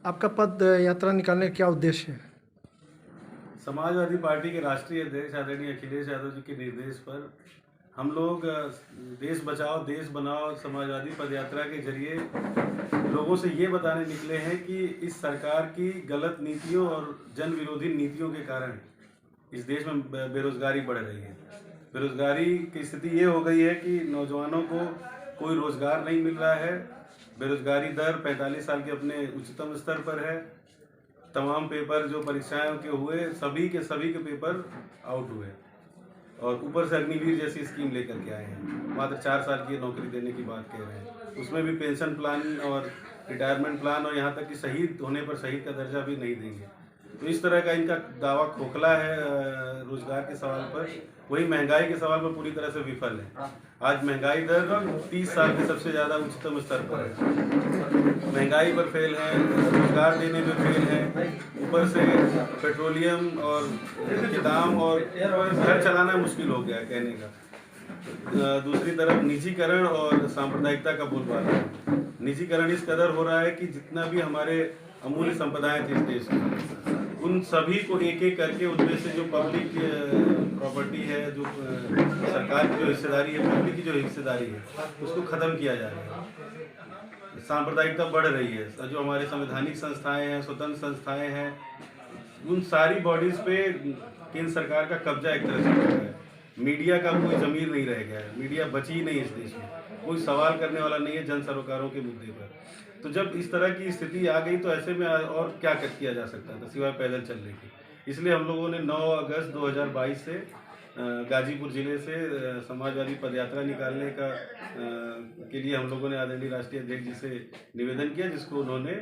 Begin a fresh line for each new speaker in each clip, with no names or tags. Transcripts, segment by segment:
आपका पद यात्रा निकालने का क्या उद्देश्य है?
समाजवादी पार्टी के राष्ट्रीय अध्यक्ष आदरणीय अखिलेश यादव जी के निर्देश पर हम लोग देश बचाओ देश बनाओ समाजवादी पदयात्रा के जरिए लोगों से ये बताने निकले हैं कि इस सरकार की गलत नीतियों और जन विरोधी नीतियों के कारण इस देश में बेरोजगारी बढ़ रही है। बेरोजगारी की स्थिति ये हो गई है कि नौजवानों को कोई रोजगार नहीं मिल रहा है। बेरोजगारी दर 45 साल के अपने उच्चतम स्तर पर है। तमाम पेपर जो परीक्षाएं के हुए सभी के पेपर आउट हुए और ऊपर से अग्निवीर जैसी स्कीम लेकर के आए हैं। मात्र 4 साल की नौकरी देने की बात कह रहे हैं। उसमें भी पेंशन प्लान और रिटायरमेंट प्लान और यहाँ तक कि शहीद होने पर शहीद का दर्जा भी नहीं देंगे। तो इस तरह का इनका दावा खोखला है रोजगार के सवाल पर। वही महंगाई के सवाल पर पूरी तरह से विफल है। आज महंगाई दर 30 साल के सबसे ज़्यादा उच्चतम स्तर पर है। महंगाई पर फेल है, रोजगार देने में फेल है, ऊपर से पेट्रोलियम और के दाम और घर चलाना मुश्किल हो गया है कहने का। दूसरी तरफ निजीकरण और सांप्रदायिकता का बोलबाला है। निजीकरण इस कदर हो रहा है कि जितना भी हमारे अमूल्य संपदाएं थी इस देश में उन सभी को एक एक करके उनमें से जो पब्लिक प्रॉपर्टी है, जो सरकार की जो हिस्सेदारी है, पब्लिक की जो हिस्सेदारी है, उसको ख़त्म किया जा रहा है। सांप्रदायिकता बढ़ रही है। जो हमारे संवैधानिक संस्थाएं हैं, स्वतंत्र संस्थाएं हैं, उन सारी बॉडीज़ पे केंद्र सरकार का कब्जा एक तरह से हो गया है। मीडिया का कोई ज़मीर नहीं रह गया है। मीडिया बची ही नहीं इस देश में। कोई सवाल करने वाला नहीं है जन सरोकारों के मुद्दे पर। तो जब इस तरह की स्थिति आ गई तो ऐसे में और क्या किया जा सकता था सिवाय पैदल चलने के। इसलिए हम लोगों ने 9 अगस्त 2022 से गाजीपुर ज़िले से समाजवादी पदयात्रा निकालने के लिए हम लोगों ने आदरणीय राष्ट्रीय अध्यक्ष जी से निवेदन किया, जिसको उन्होंने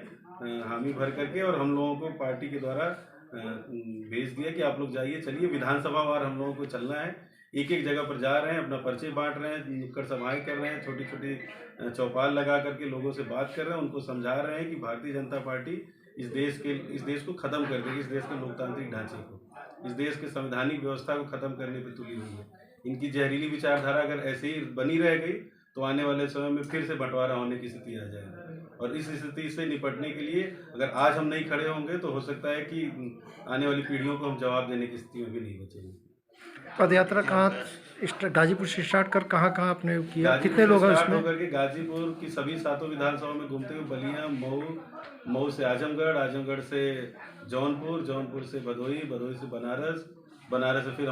हामी भर करके और हम लोगों को पार्टी के द्वारा भेज दिया कि आप लोग जाइए, चलिए। विधानसभा वार हम लोगों को चलना है। एक एक जगह पर जा रहे हैं, अपना पर्चे बांट रहे हैं, नुक्कड़ सभाएं कर रहे हैं, छोटी छोटी चौपाल लगा करके लोगों से बात कर रहे हैं, उनको समझा रहे हैं कि भारतीय जनता पार्टी इस देश को ख़त्म कर देगी, इस देश के लोकतांत्रिक ढांचे को, इस देश के संवैधानिक व्यवस्था को ख़त्म करने पर तुली हुई है। इनकी जहरीली विचारधारा अगर ऐसे ही बनी रह गई तो आने वाले समय में फिर से बंटवारा होने की स्थिति आ जाएगी। और इस स्थिति से निपटने के लिए अगर आज हम नहीं खड़े होंगे तो हो सकता है कि आने वाली पीढ़ियों को हम जवाब देने की स्थिति में भी नहीं बचेंगे।
पदयात्रा कहाँ गाजीपुर से स्टार्ट कर कहाँ आपने किया? कितने लोग हैं इसमें?
होकर के गाजीपुर की सभी 7 विधानसभा में घूमते हुए बलिया, मऊ से आजमगढ़, आजमगढ़ से जौनपुर, जौनपुर से भदोही, भदोही से बनारस, बनारस से फिर